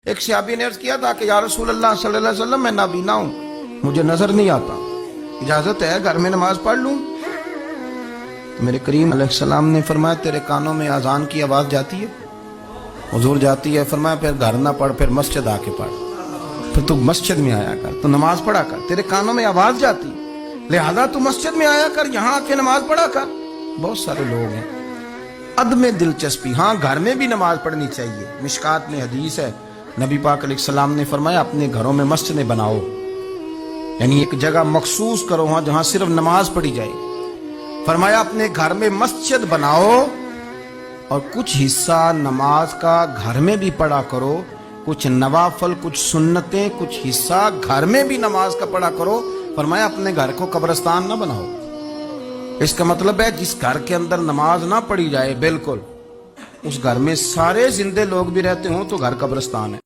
ایک صحابی نے عرض کیا تھا کہ یا رسول اللہ صلی اللہ علیہ وسلم میں نابینا ہوں، مجھے نظر نہیں آتا، اجازت ہے گھر میں نماز پڑھ لوں؟ تو میرے کریم علیہ السلام نے فرمایا تیرے کانوں میں اذان کی آواز جاتی ہے؟ حضور جاتی ہے۔ فرمایا پھر گھر نہ پڑھ، پھر مسجد آ کے پڑھ، پھر تو مسجد میں آیا کر، تو نماز پڑھا کر، تیرے کانوں میں آواز جاتی لہذا تو مسجد میں آیا کر، یہاں آ کے نماز پڑھا کر۔ بہت سارے لوگ ہیں عدم دلچسپی، ہاں گھر میں بھی نماز پڑھنی چاہیے۔ مشکات میں حدیث ہے، نبی پاک علیہ السلام نے فرمایا اپنے گھروں میں مسجدیں بناؤ، یعنی ایک جگہ مخصوص کرو ہاں جہاں صرف نماز پڑھی جائے۔ فرمایا اپنے گھر میں مسجد بناؤ اور کچھ حصہ نماز کا گھر میں بھی پڑھا کرو، کچھ نوافل، کچھ سنتیں، کچھ حصہ گھر میں بھی نماز کا پڑھا کرو۔ فرمایا اپنے گھر کو قبرستان نہ بناؤ۔ اس کا مطلب ہے جس گھر کے اندر نماز نہ پڑھی جائے بالکل، اس گھر میں سارے زندے لوگ بھی رہتے ہوں تو گھر قبرستان ہے۔